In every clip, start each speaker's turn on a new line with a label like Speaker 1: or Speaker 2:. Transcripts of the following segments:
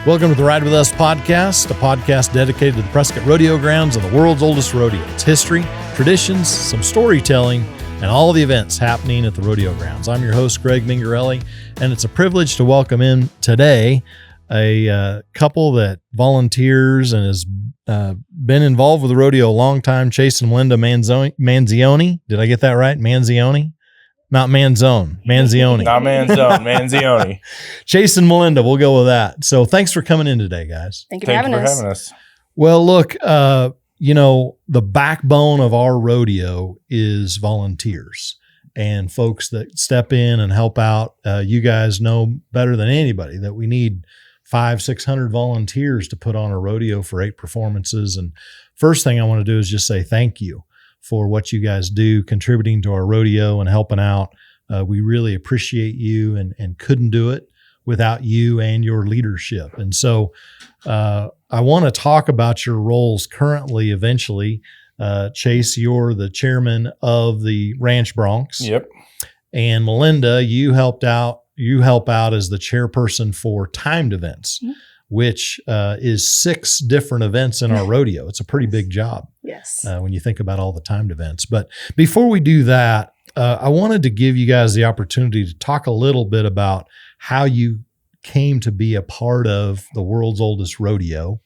Speaker 1: Welcome to the Ride With Us podcast, a podcast dedicated to the Prescott Rodeo grounds and the world's oldest rodeo. It's history, traditions, some storytelling, and all the events happening at the rodeo grounds. I'm your host, Greg Mingerelli, and it's a privilege to welcome in today a couple that volunteers and has been involved with the rodeo a long time, Chase and Melinda Manzioni. Did I get that right? Manzioni? Not Manzone, Manzioni.
Speaker 2: Not Manzone, Manzioni.
Speaker 1: Chase and Melinda, we'll go with that. So thanks for coming in today, guys.
Speaker 3: Thank you for having us.
Speaker 1: Well, look, the backbone of our rodeo is volunteers and folks that step in and help out. You guys know better than anybody that we need 500-600 volunteers to put on a rodeo for 8 performances. And first thing I want to do is just say thank you for what you guys do, contributing to our rodeo and helping out. We really appreciate you and couldn't do it without you and your leadership. And so I want to talk about your roles currently, eventually. Chase, you're the chairman of the Ranch Broncs.
Speaker 2: Yep.
Speaker 1: And Melinda, you help out as the chairperson for timed events, which is 6 different events in our rodeo. It's a pretty big job.
Speaker 3: Yes.
Speaker 1: When you think about all the timed events. But before we do that, I wanted to give you guys the opportunity to talk a little bit about how you came to be a part of the world's oldest rodeo.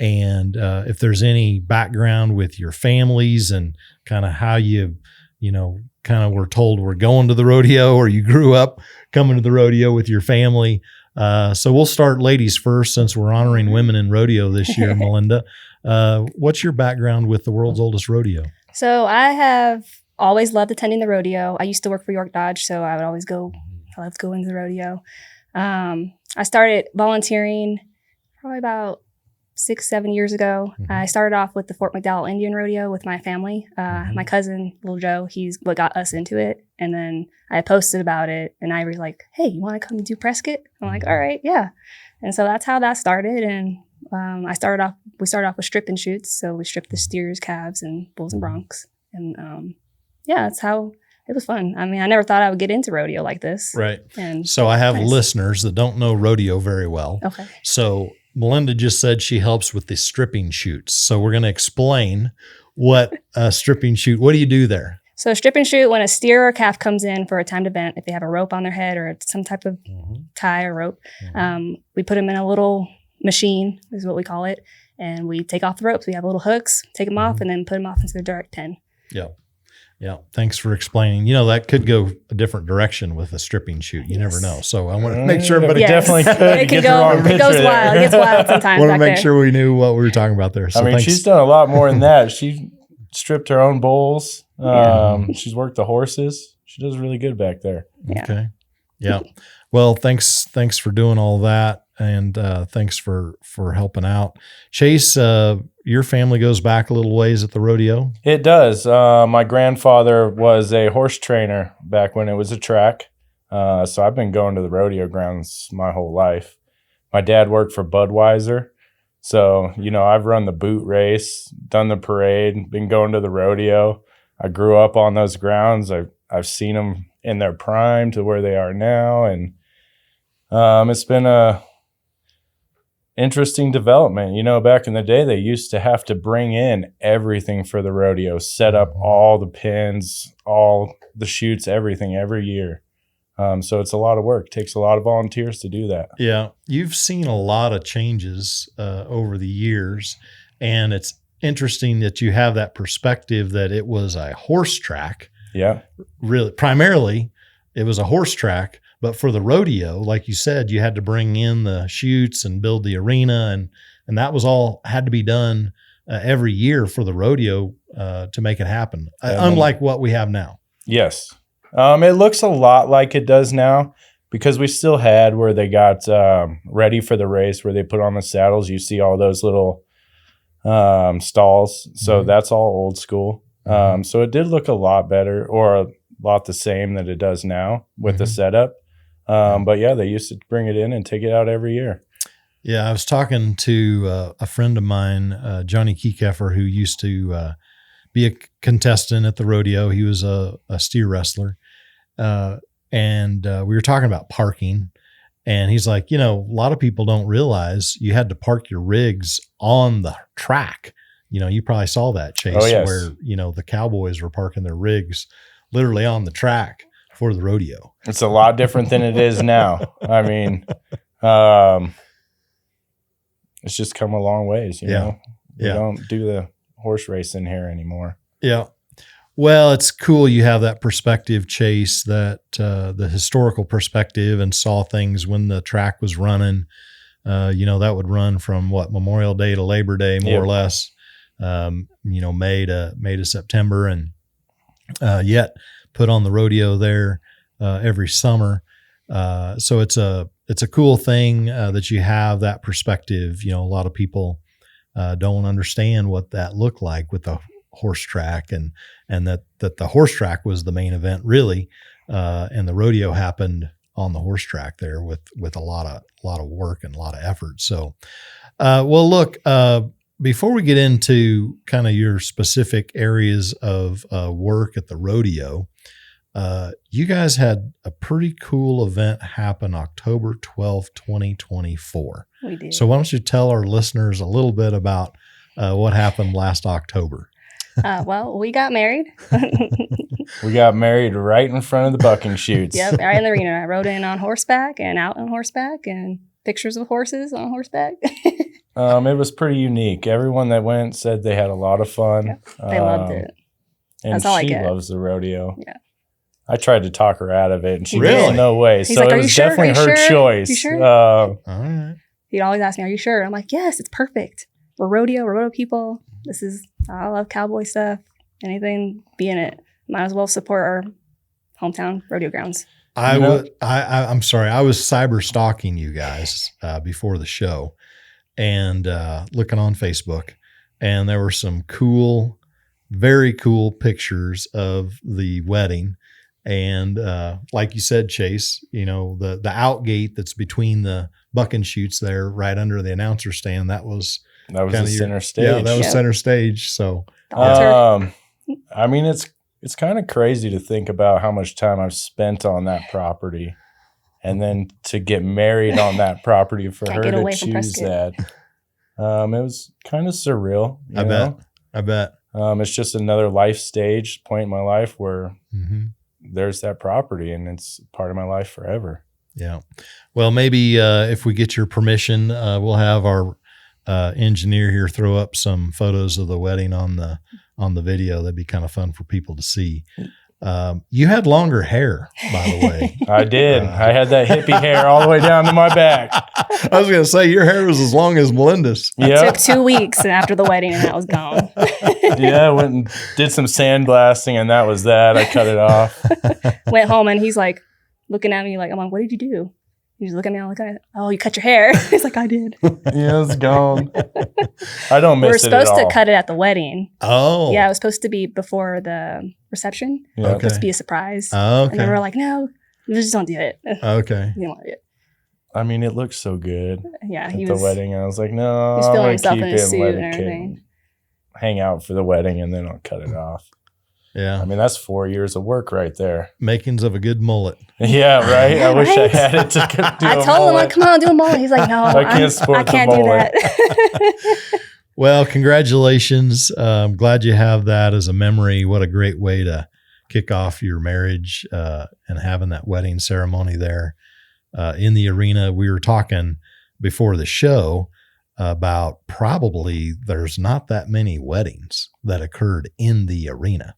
Speaker 1: And if there's any background with your families and kind of how you kind of were told we're going to the rodeo, or you grew up coming to the rodeo with your family. So we'll start ladies first, since we're honoring women in rodeo this year. Melinda, what's your background with the world's oldest rodeo?
Speaker 3: So I have always loved attending the rodeo. I used to work for York Dodge, so I would always go. I loved going to the rodeo. I started volunteering probably about 6-7 years ago. I started off with the Fort McDowell Indian Rodeo with my family. My cousin, Little Joe, he's what got us into it. And then I posted about it, and I was like, hey, you want to come do Prescott? I'm like, all right, yeah. And so that's how that started. And we started off with strip and shoots. So we stripped the steers, calves, and bulls and broncs. And that's how it was fun. I mean, I never thought I would get into rodeo like this.
Speaker 1: Right.
Speaker 3: And
Speaker 1: so I have listeners that don't know rodeo very well.
Speaker 3: Okay.
Speaker 1: So Melinda just said she helps with the stripping shoots. So we're going to explain what a stripping shoot, what do you do there?
Speaker 3: So strip and shoot, when a steer or calf comes in for a timed event, if they have a rope on their head or some type of tie or rope, we put them in a little machine, is what we call it, and we take off the ropes. We have little hooks, take them off, and then put them off into the direct pen. Yeah.
Speaker 1: Yeah. Thanks for explaining. That could go a different direction with a stripping shoot. You never know. So I want to make sure, but
Speaker 2: it definitely could.
Speaker 3: It goes wild. It gets wild sometimes.
Speaker 1: I want to make sure we knew what we were talking about there. So
Speaker 2: thanks. She's done a lot more than that. She stripped her own bulls. She's worked the horses. She does really good back there.
Speaker 3: Yeah.
Speaker 1: Okay. Yeah. Well, thanks for doing all that. And thanks for helping out. Chase, your family goes back a little ways at the rodeo?
Speaker 2: It does. My grandfather was a horse trainer back when it was a track. So I've been going to the rodeo grounds my whole life. My dad worked for Budweiser. So, I've run the boot race, done the parade, been going to the rodeo. I grew up on those grounds. I've seen them in their prime to where they are now. And it's been a interesting development. Back in the day, they used to have to bring in everything for the rodeo, set up all the pins, all the chutes, everything every year. So it's a lot of work. It takes a lot of volunteers to do that.
Speaker 1: Yeah. You've seen a lot of changes over the years, and it's interesting that you have that perspective that it was a horse track.
Speaker 2: Yeah.
Speaker 1: Really, primarily, it was a horse track. But for the rodeo, like you said, you had to bring in the chutes and build the arena, and that was all had to be done every year for the rodeo to make it happen, unlike what we have now.
Speaker 2: Yes. It looks a lot like it does now, because we still had where they got ready for the race, where they put on the saddles. You see all those little stalls. So that's all old school. So it did look a lot better, or a lot the same that it does now with the setup. But yeah, they used to bring it in and take it out every year.
Speaker 1: Yeah, I was talking to a friend of mine, Johnny Kiekeffer, who used to be a contestant at the rodeo. He was a steer wrestler. And we were talking about parking. And he's like, a lot of people don't realize you had to park your rigs on the track. You probably saw that, Chase,
Speaker 2: Oh, yes.
Speaker 1: where, the cowboys were parking their rigs literally on the track for the rodeo.
Speaker 2: It's a lot different than it is now. I mean, it's just come a long ways, you know? We don't do the horse racing here anymore.
Speaker 1: Yeah. Well, it's cool you have that perspective, Chase, that the historical perspective, and saw things when the track was running. That would run from Memorial Day to Labor Day, more or less. May to September, and yet put on the rodeo there every summer. So it's a cool thing that you have that perspective. A lot of people don't understand what that looked like with the horse track, and that the horse track was the main event, really, and the rodeo happened on the horse track there with a lot of work and a lot of effort. So, well, look, before we get into kind of your specific areas of work at the rodeo, you guys had a pretty cool event happen October 12th, 2024.
Speaker 3: We did.
Speaker 1: So why don't you tell our listeners a little bit about what happened last October?
Speaker 3: Well, we got married.
Speaker 2: We got married right in front of the bucking chutes.
Speaker 3: Yep, right in the arena. I rode in on horseback and out on horseback, and pictures of horses on horseback.
Speaker 2: It was pretty unique. Everyone that went said they had a lot of fun.
Speaker 3: Yep, they loved it.
Speaker 2: And
Speaker 3: That's all I
Speaker 2: she
Speaker 3: get.
Speaker 2: loves the rodeo.
Speaker 3: Yeah.
Speaker 2: I tried to talk her out of it, and she
Speaker 1: Really?
Speaker 2: goes, no way.
Speaker 3: He's
Speaker 2: So
Speaker 3: like,
Speaker 2: it
Speaker 3: "Are you
Speaker 2: was
Speaker 3: sure?
Speaker 2: definitely
Speaker 3: Are you
Speaker 2: her
Speaker 3: sure?
Speaker 2: choice.
Speaker 3: You sure?"
Speaker 1: All right.
Speaker 3: He'd always ask me, "Are you sure?" I'm like, "Yes, it's perfect. We're rodeo people. I love cowboy stuff. Anything be in it. Might as well support our hometown rodeo grounds."
Speaker 1: I'm sorry. I was cyber stalking you guys before the show, and looking on Facebook, and there were some very cool pictures of the wedding. And like you said, Chase, the out gate that's between the bucking chutes there, right under the announcer stand, that was
Speaker 2: the center stage.
Speaker 1: Yeah, that was center stage. So,
Speaker 2: I mean, it's kind of crazy to think about how much time I've spent on that property, and then to get married on that property for her to choose that. It was kind of surreal.
Speaker 1: I bet.
Speaker 2: It's just another life stage point in my life where there's that property, and it's part of my life forever.
Speaker 1: Yeah. Well, maybe if we get your permission, we'll have our engineer here throw up some photos of the wedding on the video. That'd be kind of fun for people to see. You had longer hair, by the way.
Speaker 2: I did. I had that hippie hair all the way down to my back.
Speaker 1: I was going to say, your hair was as long as Melinda's.
Speaker 3: It took 2 weeks after the wedding, and that was gone.
Speaker 2: Yeah, I went and did some sandblasting, and that was that. I cut it off.
Speaker 3: Went home, and he's like looking at me like, I'm like, "What did you do?" He's looking at me like, "Oh, you cut your hair." He's like, "I did."
Speaker 2: Yeah, it's gone. I don't miss it at all.
Speaker 3: We were supposed to cut it at the wedding.
Speaker 1: Oh.
Speaker 3: Yeah, it was supposed to be before the reception.
Speaker 2: Yeah.
Speaker 3: It was
Speaker 1: Okay.
Speaker 3: supposed to be a surprise.
Speaker 1: Okay.
Speaker 3: And then we're like, "No, we just don't do it."
Speaker 1: Okay.
Speaker 3: We don't want to do it.
Speaker 2: I mean, it looked so good
Speaker 3: Yeah,
Speaker 2: at
Speaker 3: he
Speaker 2: the
Speaker 3: was
Speaker 2: wedding. I was like, no,
Speaker 3: he was
Speaker 2: I'm
Speaker 3: feeling
Speaker 2: going to
Speaker 3: himself
Speaker 2: keep
Speaker 3: in
Speaker 2: it
Speaker 3: his
Speaker 2: and
Speaker 3: suit
Speaker 2: let
Speaker 3: and
Speaker 2: it
Speaker 3: everything.
Speaker 2: hang out for the wedding, and then I'll cut it off.
Speaker 1: Yeah.
Speaker 2: I mean, that's 4 years of work right there.
Speaker 1: Makings of a good mullet.
Speaker 2: Yeah, right?
Speaker 3: Yeah,
Speaker 2: I wish I
Speaker 3: right?
Speaker 2: had it to do
Speaker 3: I
Speaker 2: a
Speaker 3: told him,
Speaker 2: mullet.
Speaker 3: like, "Come on, do a mullet." He's like, "No,
Speaker 2: I can't sport
Speaker 3: I
Speaker 2: the
Speaker 3: can't do
Speaker 2: mullet."
Speaker 3: that."
Speaker 1: Well, congratulations. I'm glad you have that as a memory. What a great way to kick off your marriage and having that wedding ceremony there in the arena. We were talking before the show about probably there's not that many weddings that occurred in the arena.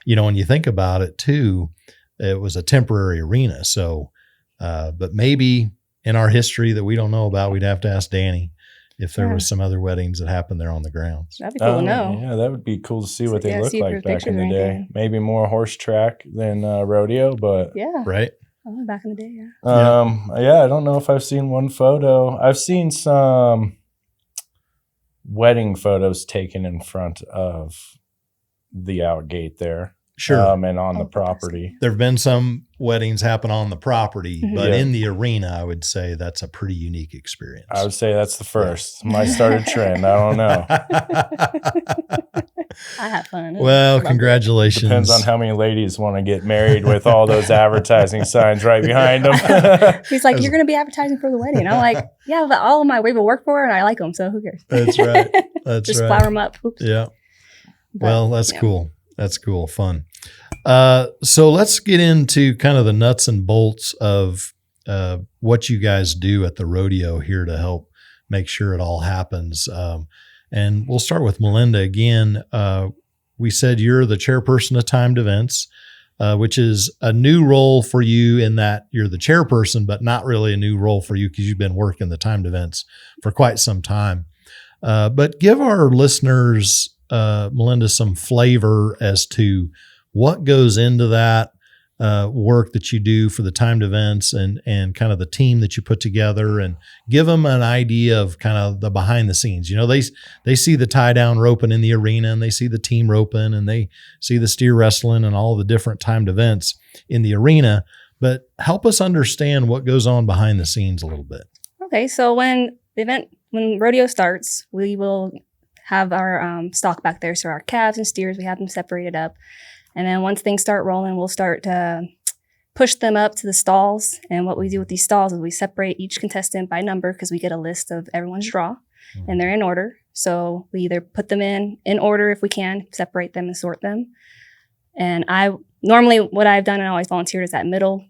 Speaker 1: When you think about it too, it was a temporary arena. So, but maybe in our history that we don't know about, we'd have to ask Danny if there was some other weddings that happened there on the grounds.
Speaker 3: That'd be cool to know.
Speaker 2: Yeah, that would be cool to see what they look
Speaker 3: see if
Speaker 2: like
Speaker 3: there's
Speaker 2: back in
Speaker 3: pictures
Speaker 2: the
Speaker 3: or
Speaker 2: day.
Speaker 3: anything.
Speaker 2: Maybe more horse track than rodeo, but
Speaker 3: Yeah.
Speaker 1: Right.
Speaker 3: Oh, back in the day, yeah.
Speaker 2: I don't know if I've seen one photo. I've seen some wedding photos taken in front of the out gate there.
Speaker 1: Sure.
Speaker 2: And on the property.
Speaker 1: There have been some weddings happen on the property, but
Speaker 2: Yeah.
Speaker 1: in the arena, I would say that's a pretty unique experience.
Speaker 2: I would say that's the first. Might start a trend. I don't know.
Speaker 3: I have fun.
Speaker 1: Well,
Speaker 3: Love it.
Speaker 1: congratulations.
Speaker 2: Depends on how many ladies want to get married with all those advertising signs right behind them.
Speaker 3: He's like, you're going to be advertising for the wedding. I'm like, yeah, but all of my people work for her and I like them, so who cares?
Speaker 1: That's right. That's
Speaker 3: Just
Speaker 1: right.
Speaker 3: flower them up. Oops.
Speaker 1: Yeah.
Speaker 3: But,
Speaker 1: Well, that's
Speaker 3: yeah.
Speaker 1: cool. That's cool. Fun. So let's get into kind of the nuts and bolts of what you guys do at the rodeo here to help make sure it all happens. And we'll start with Melinda again. We said you're the chairperson of timed events, which is a new role for you in that you're the chairperson, but not really a new role for you because you've been working the timed events for quite some time. But give our listeners, Melinda, some flavor as to what goes into that work that you do for the timed events and kind of the team that you put together, and give them an idea of kind of the behind the scenes. You know, they see the tie down roping in the arena, and they see the team roping, and they see the steer wrestling and all the different timed events in the arena, but help us understand what goes on behind the scenes a little bit.
Speaker 3: Okay, so when rodeo starts, we will have our stock back there. So our calves and steers, we have them separated up. And then once things start rolling, we'll start to push them up to the stalls. And what we do with these stalls is we separate each contestant by number because we get a list of everyone's draw and they're in order. So we either put them in order if we can, separate them and sort them. And normally what I've done and always volunteered is that middle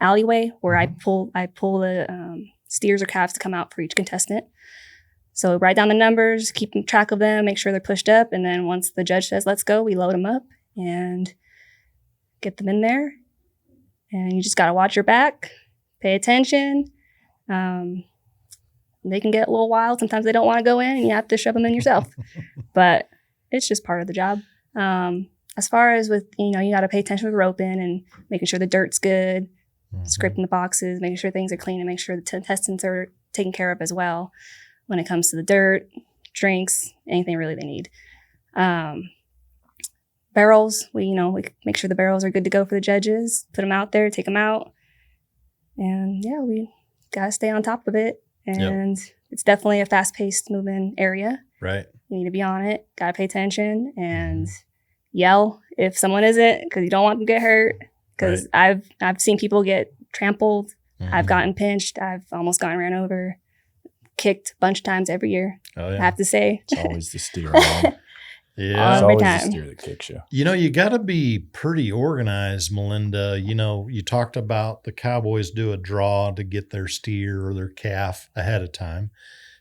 Speaker 3: alleyway where I pull the steers or calves to come out for each contestant. So write down the numbers, keep track of them, make sure they're pushed up. And then once the judge says, let's go, we load them up and get them in there. And you just got to watch your back, pay attention. They can get a little wild. Sometimes they don't want to go in and you have to shove them in yourself. But it's just part of the job. As far as with, you got to pay attention with roping and making sure the dirt's good, scraping the boxes, making sure things are clean, and make sure the contestants are taken care of as well when it comes to the dirt, drinks, anything really they need. Barrels, we make sure the barrels are good to go for the judges, put them out there, take them out. And yeah, we got to stay on top of it. And It's definitely a fast-paced moving area.
Speaker 1: Right.
Speaker 3: You need to be on it, got to pay attention and yell if someone isn't, because you don't want them to get hurt. Because I've seen people get trampled. I've gotten pinched. I've almost gotten ran over, kicked a bunch of times every year.
Speaker 1: Oh, yeah.
Speaker 3: I have to say.
Speaker 2: It's always the steer. Man.
Speaker 1: Yeah.
Speaker 2: It's
Speaker 3: Every
Speaker 2: always
Speaker 3: time.
Speaker 2: the steer that kicks you.
Speaker 1: You got to be pretty organized, Melinda. You talked about the Cowboys do a draw to get their steer or their calf ahead of time.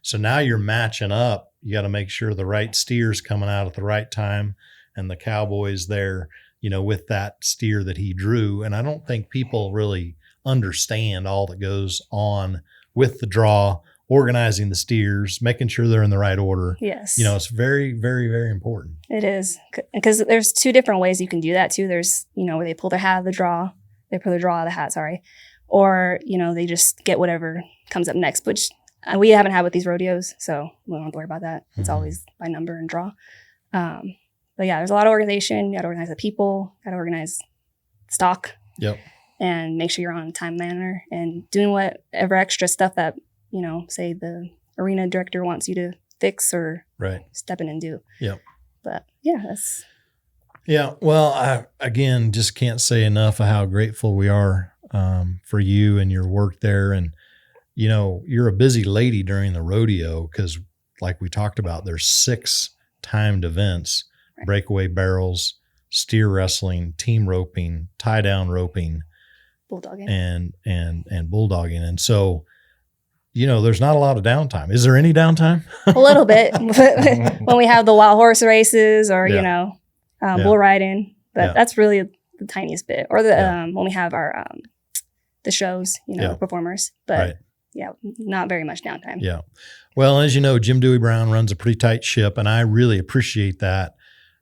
Speaker 1: So now you're matching up. You got to make sure the right steer's coming out at the right time and the Cowboys there, with that steer that he drew. And I don't think people really understand all that goes on with the draw, organizing the steers, making sure they're in the right order.
Speaker 3: Yes.
Speaker 1: It's very, very, very important.
Speaker 3: It is. Because there's two different ways you can do that too. There's, where they pull their hat out of the draw. They pull their draw out of the hat, sorry. Or, they just get whatever comes up next, which we haven't had with these rodeos. So we don't have to worry about that. It's always by number and draw. But yeah, there's a lot of organization. You got to organize the people, got to organize stock.
Speaker 1: Yep.
Speaker 3: And make sure you're on time manner and doing whatever extra stuff that, say the arena director wants you to fix or step in and do.
Speaker 1: Yep.
Speaker 3: But yeah, that's.
Speaker 1: Yeah. Well, I, again, just can't say enough of how grateful we are for you and your work there. And, you're a busy lady during the rodeo because like we talked about, there's 6 timed events, breakaway barrels, steer wrestling, team roping, tie down roping,
Speaker 3: bulldogging
Speaker 1: and bulldogging. And so, there's not a lot of downtime. Is there any downtime?
Speaker 3: A little bit when we have the wild horse races or, bull riding, but that's really the tiniest bit. Or the when we have our the shows, performers, but not very much downtime.
Speaker 1: Yeah. Well, as you know, Jim Dewey Brown runs a pretty tight ship, and I really appreciate that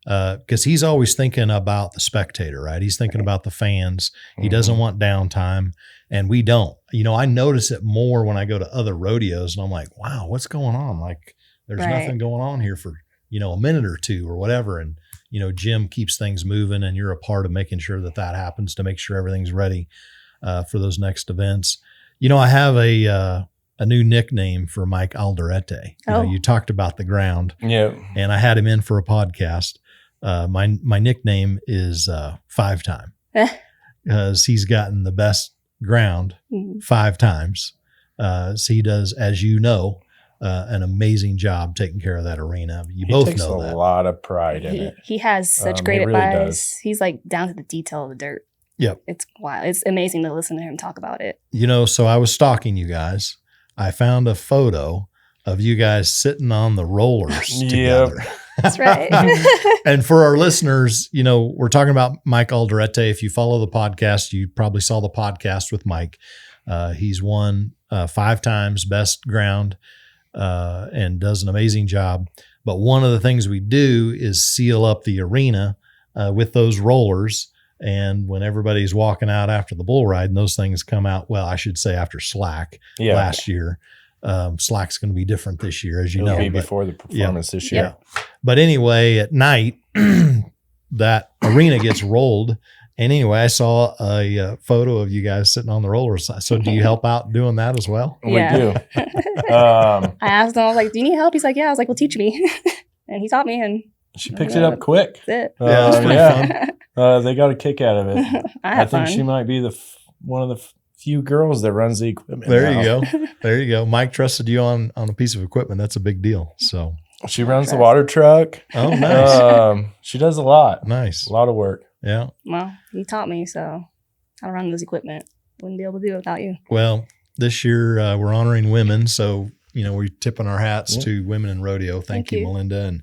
Speaker 1: because he's always thinking about the spectator, right? He's thinking about the fans. He doesn't want downtime, and we don't. I notice it more when I go to other rodeos, and I'm like, wow, what's going on? Like, there's nothing going on here for, a minute or two or whatever. And, Jim keeps things moving, and you're a part of making sure that happens to make sure everything's ready for those next events. I have a new nickname for Mike Alderete. You talked about the ground.
Speaker 2: Yeah.
Speaker 1: And I had him in for a podcast. My nickname is 5-time because he's gotten the best ground 5 times. So he does, as you know, an amazing job taking care of that arena. You both
Speaker 2: takes
Speaker 1: know that.
Speaker 2: A lot of pride in it.
Speaker 3: He has such great
Speaker 2: really
Speaker 3: advice.
Speaker 2: does.
Speaker 3: He's like down to the detail of the dirt.
Speaker 1: Yep.
Speaker 3: It's wild. It's amazing to listen to him talk about it.
Speaker 1: So I was stalking you guys. I found a photo of you guys sitting on the rollers together.
Speaker 3: That's right.
Speaker 1: And for our listeners, we're talking about Mike Alderete. If you follow the podcast, you probably saw the podcast with Mike. He's won 5 times best ground and does an amazing job. But one of the things we do is seal up the arena with those rollers. And when everybody's walking out after the bull ride and those things come out, well, I should say after slack last year. Slack's going to be different this year, as you know.
Speaker 2: It'll be before the performance this year.
Speaker 1: Yeah. But anyway, at night, that arena gets rolled. And anyway, I saw a photo of you guys sitting on the rollers. So do you help out doing that as well?
Speaker 3: Yeah.
Speaker 2: We do.
Speaker 3: I asked him, I was like, do you need help? He's like, yeah. I was like, well, teach me. And he taught me. And
Speaker 2: she picks it up quick.
Speaker 3: That's it.
Speaker 1: Yeah, it's pretty fun.
Speaker 2: They got a kick out of it.
Speaker 3: I
Speaker 2: think she might be one of the few girls that runs the equipment.
Speaker 1: There you go. There you go. Mike trusted you on a piece of equipment. That's a big deal. So
Speaker 2: she runs the water truck.
Speaker 1: Oh, nice.
Speaker 2: She does a lot.
Speaker 1: Nice.
Speaker 2: A lot of work.
Speaker 1: Yeah.
Speaker 3: Well, he taught me, so how to run this equipment. Wouldn't be able to do it without you.
Speaker 1: Well, this year we're honoring women, so we're tipping our hats to women in rodeo. Thank you, Melinda, and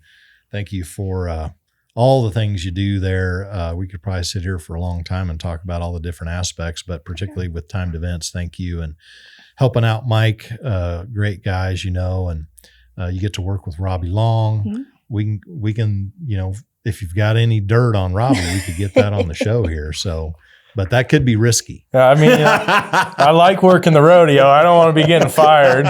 Speaker 1: thank you for all the things you do there. We could probably sit here for a long time and talk about all the different aspects, but particularly with timed events, thank you. And helping out Mike, great guys, and you get to work with Robbie Long. Mm-hmm. We can, if you've got any dirt on Robbie, we could get that on the show here. So, but that could be risky.
Speaker 2: I mean, I like working the rodeo. I don't want to be getting fired.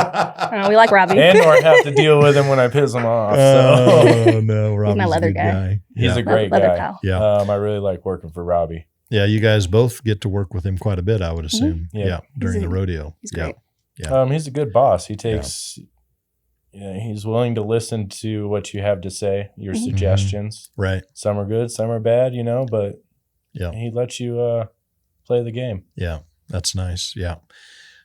Speaker 3: We like Robbie.
Speaker 2: And or have to deal with him when I piss him off.
Speaker 1: Oh, no. Robbie's
Speaker 3: my leather guy.
Speaker 2: He's a great
Speaker 3: leather
Speaker 2: guy.
Speaker 3: Pal.
Speaker 1: Yeah.
Speaker 2: I really like working for Robbie.
Speaker 1: Yeah, you guys both get to work with him quite a bit, I would assume.
Speaker 2: Mm-hmm. Yeah.
Speaker 1: During the rodeo.
Speaker 3: He's great.
Speaker 1: Yeah.
Speaker 2: He's a good boss. He takes... Yeah, he's willing to listen to what you have to say, your suggestions.
Speaker 1: Right.
Speaker 2: Some are good, some are bad, but he lets you play the game.
Speaker 1: Yeah, that's nice. Yeah,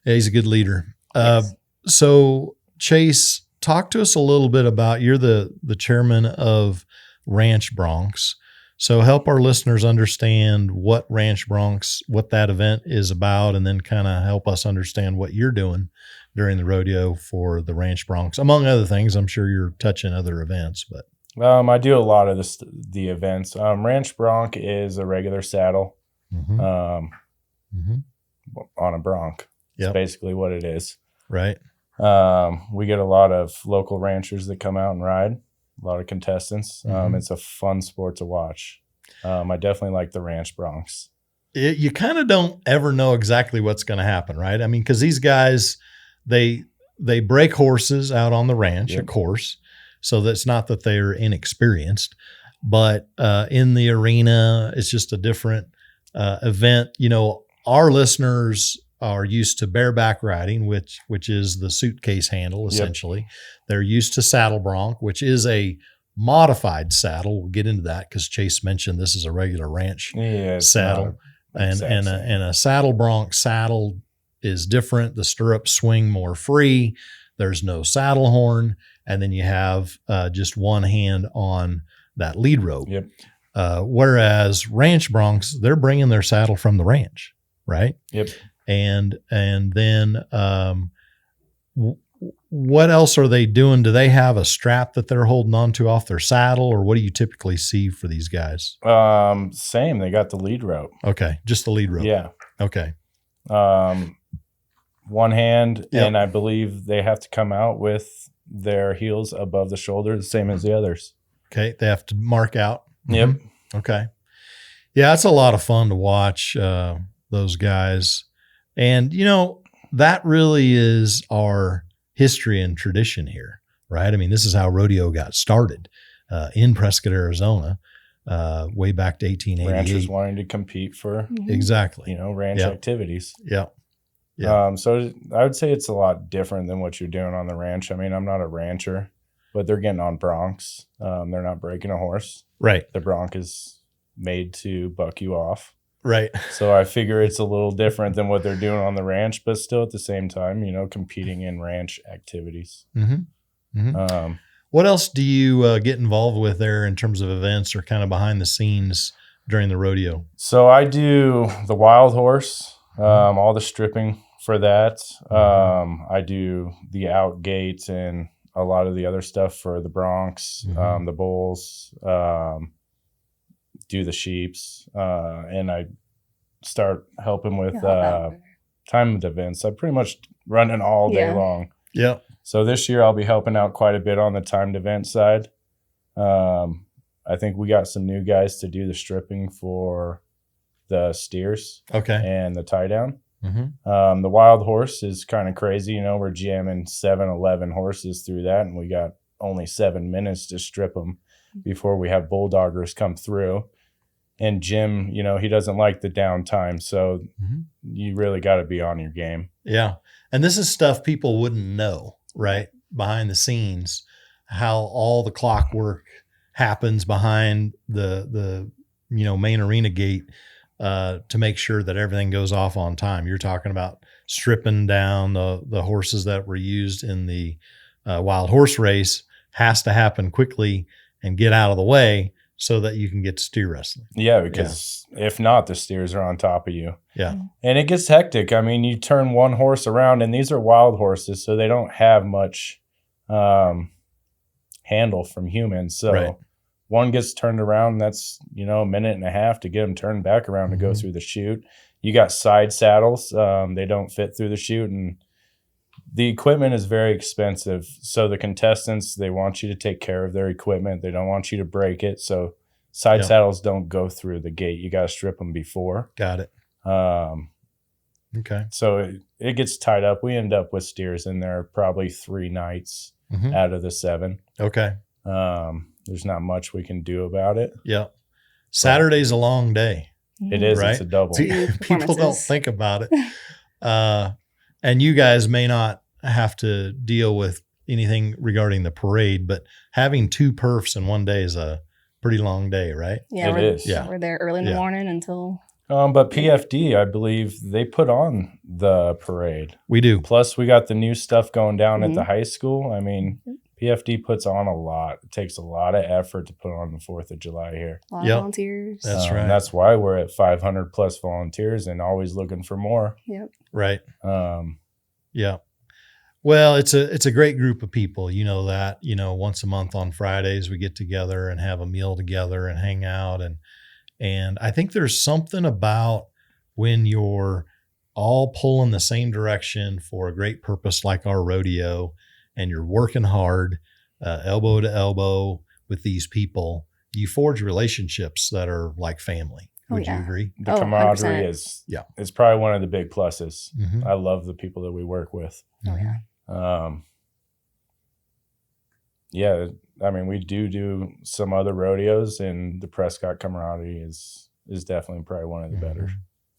Speaker 1: he's a good leader.
Speaker 3: Yes.
Speaker 1: So, Chase, talk to us a little bit about, you're the chairman of Ranch Broncs. So help our listeners understand what Ranch Broncs, what that event is about, and then kind of help us understand what you're doing during the rodeo for the Ranch Broncs. Among other things, I'm sure you're touching other events, but.
Speaker 2: I do a lot of the events. Ranch Bronc is a regular saddle on a bronc. That's basically what it is.
Speaker 1: Right.
Speaker 2: We get a lot of local ranchers that come out and ride, a lot of contestants. It's a fun sport to watch. I definitely like the Ranch Broncs.
Speaker 1: You kind of don't ever know exactly what's going to happen, right? I mean, because these guys, they break horses out on the ranch, of course. So that's not that they're inexperienced, but in the arena, it's just a different event. Our listeners are used to bareback riding, which is the suitcase handle, essentially. They're used to saddle bronc, which is a modified saddle. We'll get into that because Chase mentioned this is a regular ranch saddle. And a saddle bronc saddle is different. The stirrups swing more free. There's no saddle horn. And then you have just one hand on that lead rope. Whereas ranch broncs, they're bringing their saddle from the ranch, right? And then what else are they doing? Do they have a strap that they're holding on to off their saddle, or what do you typically see for these guys?
Speaker 2: Same. They got the lead rope.
Speaker 1: Okay. Just the lead rope.
Speaker 2: Yeah.
Speaker 1: Okay.
Speaker 2: One hand, and I believe they have to come out with their heels above the shoulder, the same as the others.
Speaker 1: Okay. They have to mark out.
Speaker 2: Yep.
Speaker 1: Okay. Yeah, it's a lot of fun to watch those guys. And, that really is our history and tradition here, right? I mean, this is how rodeo got started in Prescott, Arizona, way back to 1888.
Speaker 2: Ranchers wanting to compete for,
Speaker 1: exactly,
Speaker 2: ranch activities.
Speaker 1: Yeah. Yeah.
Speaker 2: So I would say it's a lot different than what you're doing on the ranch. I mean, I'm not a rancher, but they're getting on broncs. They're not breaking a horse.
Speaker 1: Right.
Speaker 2: The bronc is made to buck you off.
Speaker 1: Right.
Speaker 2: So I figure it's a little different than what they're doing on the ranch, but still at the same time, competing in ranch activities.
Speaker 1: Mm-hmm. Mm-hmm. What else do you get involved with there in terms of events or kind of behind the scenes during the rodeo?
Speaker 2: So I do the wild horse, all the stripping for that. I do the out gates and a lot of the other stuff for the broncs, the bulls, do the sheeps, and I start helping with timed events. I pretty much run it all day long.
Speaker 1: Yeah.
Speaker 2: So this year I'll be helping out quite a bit on the timed event side. I think we got some new guys to do the stripping for the steers and the tie down. The wild horse is kind of crazy. We're jamming 7-11 horses through that, and we got only 7 minutes to strip them before we have bulldoggers come through. And Jim, he doesn't like the downtime, so you really got to be on your game.
Speaker 1: Yeah. And this is stuff people wouldn't know, right? Behind the scenes, how all the clockwork happens behind the main arena gate to make sure that everything goes off on time. You're talking about stripping down the horses that were used in the wild horse race has to happen quickly and get out of the way so that you can get to steer wrestling.
Speaker 2: Yeah, because if not, the steers are on top of you.
Speaker 1: Yeah.
Speaker 2: And it gets hectic. I mean, you turn one horse around, and these are wild horses, so they don't have much handle from humans. So one gets turned around, that's, a minute and a half to get them turned back around to go through the chute. You got side saddles. They don't fit through the chute, and the equipment is very expensive. So the contestants, they want you to take care of their equipment. They don't want you to break it. So side saddles don't go through the gate. You got to strip them before.
Speaker 1: Got it. Okay.
Speaker 2: So it gets tied up. We end up with steers in there probably 3 nights out of the 7.
Speaker 1: Okay.
Speaker 2: There's not much we can do about it.
Speaker 1: Yeah. Saturday's a long day.
Speaker 2: It is.
Speaker 1: Right?
Speaker 2: It's a double.
Speaker 1: People don't think about it. And you guys may not have to deal with anything regarding the parade, but having 2 perfs in one day is a pretty long day, right?
Speaker 3: Yeah,
Speaker 2: it is.
Speaker 3: We're there early in the morning until.
Speaker 2: But PFD, I believe they put on the parade.
Speaker 1: We do.
Speaker 2: Plus, we got the new stuff going down at the high school. I mean, PFD puts on a lot. It takes a lot of effort to put on the 4th of July here.
Speaker 3: A lot of volunteers.
Speaker 1: That's right.
Speaker 2: That's why we're at 500 plus volunteers and always looking for more.
Speaker 3: Yep.
Speaker 1: Right. Yeah. Well, it's a great group of people. You know that, once a month on Fridays, we get together and have a meal together and hang out. And I think there's something about when you're all pulling the same direction for a great purpose like our rodeo, and you're working hard, elbow to elbow with these people, you forge relationships that are like family. Would you agree?
Speaker 2: The camaraderie
Speaker 3: 100%.
Speaker 2: is probably one of the big pluses.
Speaker 1: Mm-hmm.
Speaker 2: I love the people that we work with.
Speaker 3: Oh,
Speaker 2: yeah. I mean, we do some other rodeos, and the Prescott Camaraderie is definitely probably one of the better.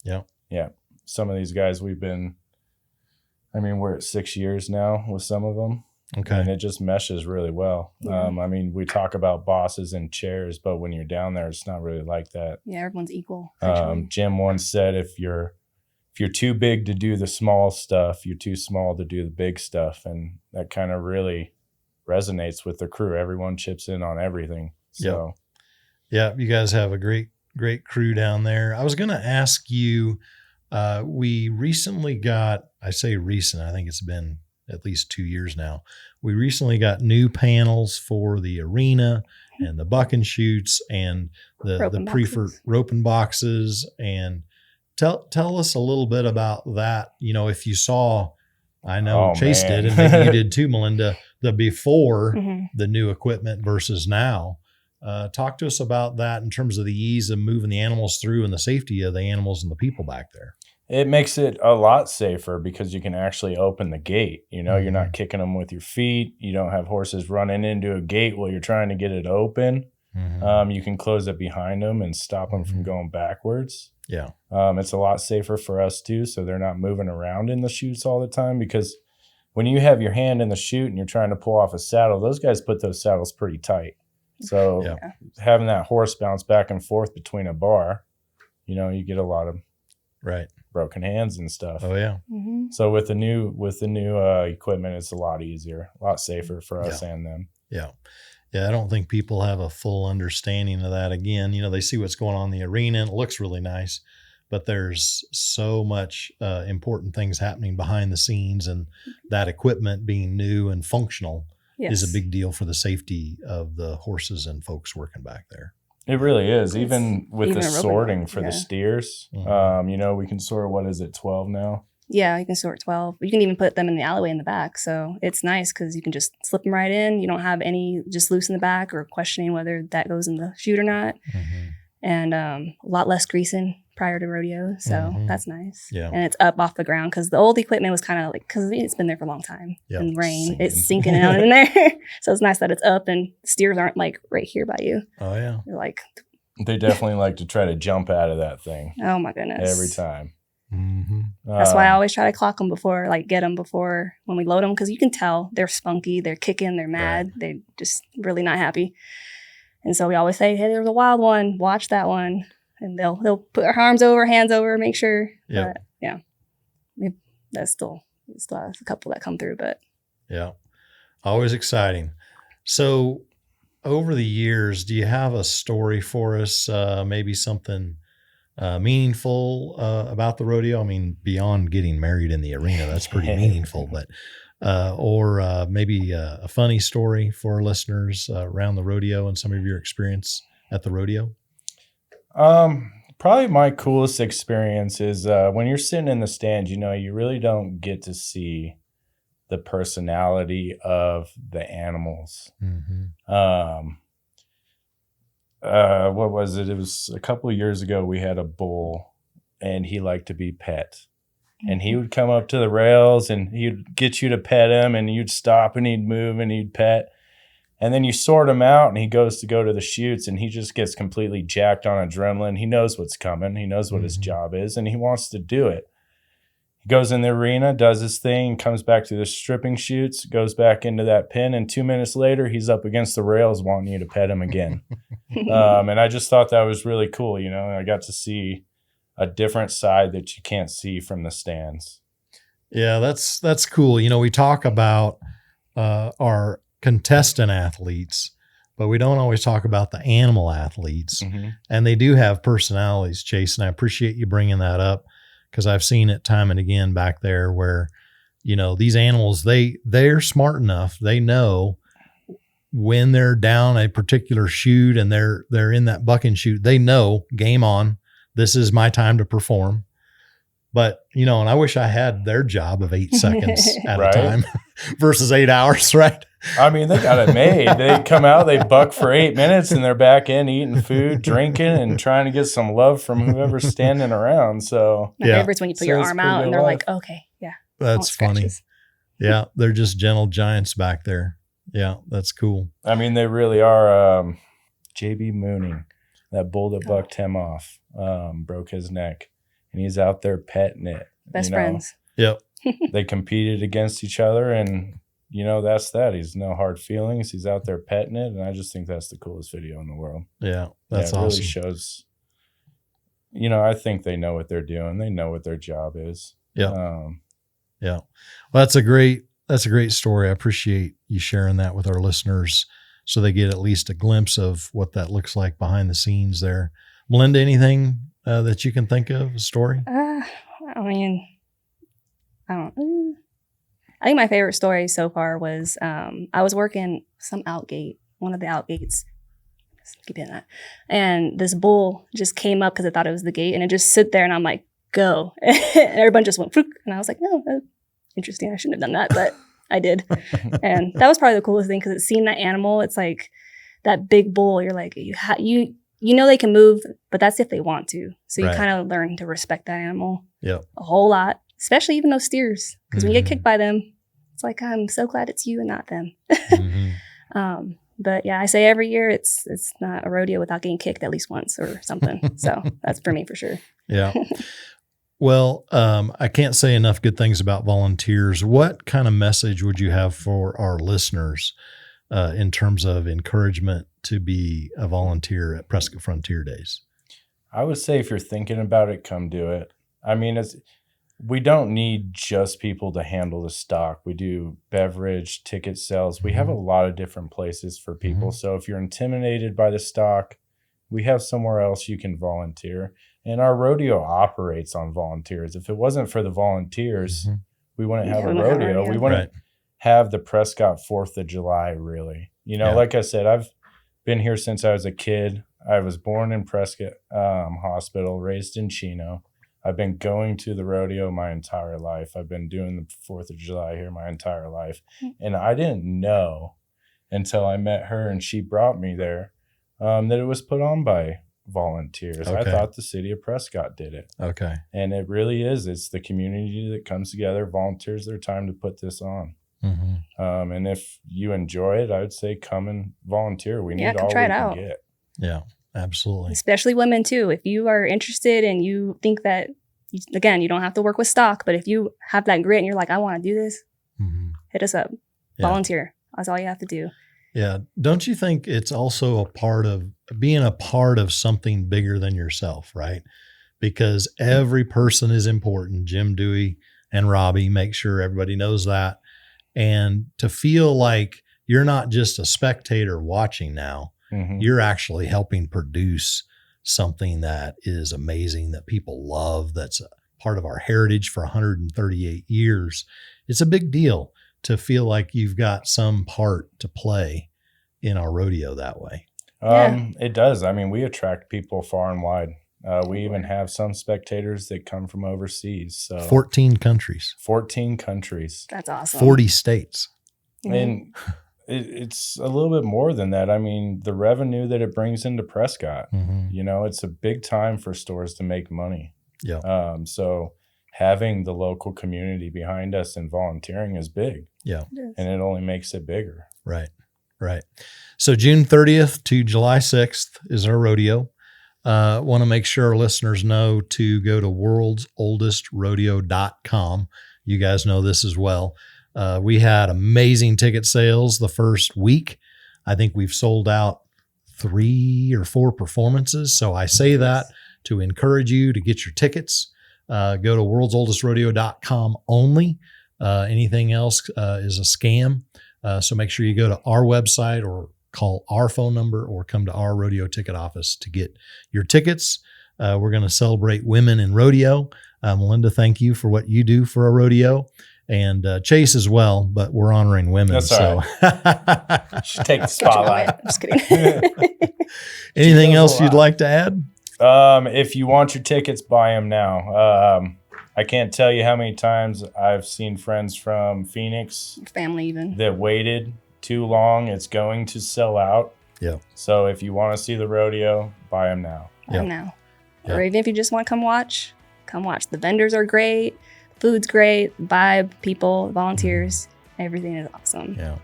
Speaker 1: Yeah.
Speaker 2: Yeah. Some of these guys we're at 6 years now with some of them.
Speaker 1: Okay.
Speaker 2: And it just meshes really well.
Speaker 3: Yeah.
Speaker 2: I mean, we talk about bosses and chairs, but when you're down there, it's not really like that.
Speaker 3: Yeah, everyone's equal.
Speaker 2: Jim once said, if you're too big to do the small stuff, you're too small to do the big stuff. And that kind of really resonates with the crew. Everyone chips in on everything. So
Speaker 1: yeah, you guys have a great crew down there. I was going to ask you, we recently got, I say recent, I think it's been at least 2 years now. We recently got new panels for the arena and the buck and shoots and the preferred roping boxes. And tell us a little bit about that. If you saw, I know Chase did, and maybe you did too, Melinda, the before the new equipment versus now. Talk to us about that in terms of the ease of moving the animals through and the safety of the animals and the people back there.
Speaker 2: It makes it a lot safer because you can actually open the gate. You're not kicking them with your feet. You don't have horses running into a gate while you're trying to get it open. You can close it behind them and stop them from going backwards.
Speaker 1: Yeah.
Speaker 2: It's a lot safer for us too, so they're not moving around in the chutes all the time, because when you have your hand in the chute and you're trying to pull off a saddle, those guys put those saddles pretty tight. So having that horse bounce back and forth between a bar, you get a lot of broken hands and stuff.
Speaker 1: Oh yeah.
Speaker 2: So with the new equipment, it's a lot easier, a lot safer for us and them.
Speaker 1: Yeah. Yeah. I don't think people have a full understanding of that. Again, they see what's going on in the arena and it looks really nice, but there's so much important things happening behind the scenes, and that equipment being new and functional is a big deal for the safety of the horses and folks working back there.
Speaker 2: It really is. Even with the sorting for the steers, we can sort, 12 now?
Speaker 3: Yeah, you can sort 12. You can even put them in the alleyway in the back. So it's nice because you can just slip them right in. You don't have any just loose in the back or questioning whether that goes in the chute or not. And a lot less greasing prior to rodeo. So that's nice. Yeah. And it's up off the ground, because the old equipment was kind of like, because it's been there for a long time. And rain, it's sinking down in there. So it's nice that it's up and steers aren't like right here by you.
Speaker 1: Oh, yeah.
Speaker 3: You're like,
Speaker 2: they definitely like to try to jump out of that thing.
Speaker 3: Oh, my goodness.
Speaker 2: Every time.
Speaker 3: That's why I always try to clock them before, get them before when we load them, because you can tell they're spunky, they're kicking, they're mad, they're just really not happy. And so we always say, hey, there's a wild one, watch that one. And they'll put their arms over, hands over, make sure. But that's still has a couple that come through, but.
Speaker 1: Yeah. Always exciting. So over the years, do you have a story for us? Maybe something meaningful about the rodeo? I mean, beyond getting married in the arena, that's pretty meaningful, but or maybe a funny story for our listeners around the rodeo and some of your experience at the rodeo?
Speaker 2: Probably my coolest experience is when you're sitting in the stands, you really don't get to see the personality of the animals. What was it? It was a couple of years ago. We had a bull, and he liked to be pet. And he would come up to the rails and he'd get you to pet him, and you'd stop and he'd move and he'd pet. And then you sort him out and he goes to go to the chutes, and he just gets completely jacked on adrenaline. He knows what's coming. He knows what his job is, and he wants to do it. He goes in the arena, does his thing, comes back to the stripping chutes, goes back into that pen, and 2 minutes later, he's up against the rails wanting you to pet him again. And I just thought that was really cool. I got to see a different side that you can't see from the stands.
Speaker 1: Yeah, that's cool. We talk about our contestant athletes, but we don't always talk about the animal athletes, and they do have personalities, Chase. And I appreciate you bringing that up, because I've seen it time and again back there where, these animals, they're smart enough. They know when they're down a particular chute and they're in that bucking chute, they know game on, this is my time to perform. But, and I wish I had their job of 8 seconds at a time versus 8 hours, right?
Speaker 2: I mean, they got it made. They come out, they buck for 8 minutes, and they're back in eating food, drinking, and trying to get some love from whoever's standing around. So
Speaker 3: my favorite's when you put your arm out and they're like, okay, yeah.
Speaker 1: That's funny. Yeah, they're just gentle giants back there. Yeah, that's cool.
Speaker 2: I mean, they really are. JB Mooning, that bull that bucked him off, broke his neck. And he's out there petting it.
Speaker 3: Best friends.
Speaker 1: Yep.
Speaker 2: They competed against each other, and that's that. He's no hard feelings. He's out there petting it, and I just think that's the coolest video in the world.
Speaker 1: Yeah, that's
Speaker 2: it
Speaker 1: awesome.
Speaker 2: Really shows. I think they know what they're doing. They know what their job is.
Speaker 1: Yeah. Yeah. Well, that's a great story. I appreciate you sharing that with our listeners, so they get at least a glimpse of what that looks like behind the scenes there. Melinda, anything that you can think of, a story?
Speaker 3: I think my favorite story so far was I was working some outgate, one of the outgates. Keep hitting that. And this bull just came up because I thought it was the gate, and it just sit there, and I'm like, go. And everybody just went, Phook. And I was like, no, that's interesting. I shouldn't have done that, but I did. And that was probably the coolest thing, because it's seeing that animal. It's like that big bull. You're like, you know they can move, but that's if they want to. So you kind of learn to respect that animal a whole lot, especially even those steers. Because when you get kicked by them, it's like, I'm so glad it's you and not them. But yeah, I say every year it's not a rodeo without getting kicked at least once or something. So that's for me for sure.
Speaker 1: Yeah. Well, I can't say enough good things about volunteers. What kind of message would you have for our listeners in terms of encouragement to be a volunteer at Prescott Frontier Days?
Speaker 2: I would say if you're thinking about it, come do it. I mean, we don't need just people to handle the stock. We do beverage, ticket sales. We have a lot of different places for people. So if you're intimidated by the stock, we have somewhere else you can volunteer. And our rodeo operates on volunteers. If it wasn't for the volunteers, we wouldn't have a rodeo. We wouldn't have the Prescott 4th of July, really. You know, like I said, I've been here since I was a kid. I was born in Prescott Hospital, raised in Chino. I've been going to the rodeo my entire life. I've been doing the 4th of July here my entire life. And I didn't know until I met her and she brought me there that it was put on by volunteers. I thought the city of Prescott did it.
Speaker 1: Okay.
Speaker 2: And it really is. It's the community that comes together, volunteers their time to put this on. And if you enjoy it, I would say come and volunteer. We need all we can get.
Speaker 1: Yeah, absolutely.
Speaker 3: Especially women too. If you are interested and you think that, again, you don't have to work with stock, but if you have that grit and you're like, I want to do this, hit us up. Volunteer. That's all you have to do.
Speaker 1: Yeah. Don't you think it's also a part of being a part of something bigger than yourself, right? Because every person is important. Jim, Dewey, and Robbie make sure everybody knows that. And to feel like you're not just a spectator watching now, you're actually helping produce something that is amazing, that people love, that's a part of our heritage for 138 years. It's a big deal to feel like you've got some part to play in our rodeo that way.
Speaker 2: It does. I mean, we attract people far and wide. We even have some spectators that come from overseas. So
Speaker 1: 14 countries.
Speaker 2: 14 countries.
Speaker 3: That's awesome.
Speaker 1: 40 states.
Speaker 2: And it's a little bit more than that. I mean, the revenue that it brings into Prescott, you know, it's a big time for stores to make money.
Speaker 1: Yeah.
Speaker 2: So having the local community behind us and volunteering is big.
Speaker 1: Yeah.
Speaker 2: And it only makes it bigger.
Speaker 1: Right. Right. So June 30th to July 6th is our rodeo. Want to make sure our listeners know to go to worldsOldestRodeo.com. You guys know this as well. We had amazing ticket sales the first week. I think we've sold out 3 or 4 performances. So I say that to encourage you to get your tickets. Go to worldsOldestRodeo.com only. Anything else is a scam. So make sure you go to our website or call our phone number or come to our rodeo ticket office to get your tickets. We're going to celebrate women in rodeo. Melinda, thank you for what you do for a rodeo, and Chase as well, but we're honoring women.
Speaker 2: That's all right. Should take the spotlight.
Speaker 3: I'm just kidding.
Speaker 1: Anything else you'd like to add?
Speaker 2: If you want your tickets, buy them now. I can't tell you how many times I've seen friends from Phoenix,
Speaker 3: family even,
Speaker 2: that waited too long. It's going to sell out.
Speaker 1: Yeah.
Speaker 2: So if you want to see the rodeo, buy them now.
Speaker 3: Buy them now. Or even if you just want to come watch. The vendors are great. Food's great. Vibe, people, volunteers. Everything is awesome.
Speaker 1: Yeah.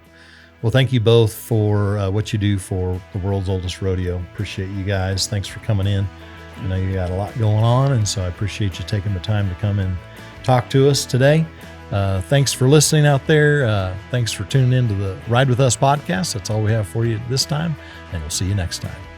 Speaker 1: Well, thank you both for what you do for the world's oldest rodeo. Appreciate you guys. Thanks for coming in. I know you got a lot going on, and so I appreciate you taking the time to come and talk to us today. Thanks for listening out there. Thanks for tuning in to the Ride With Us podcast. That's all we have for you this time, and we'll see you next time.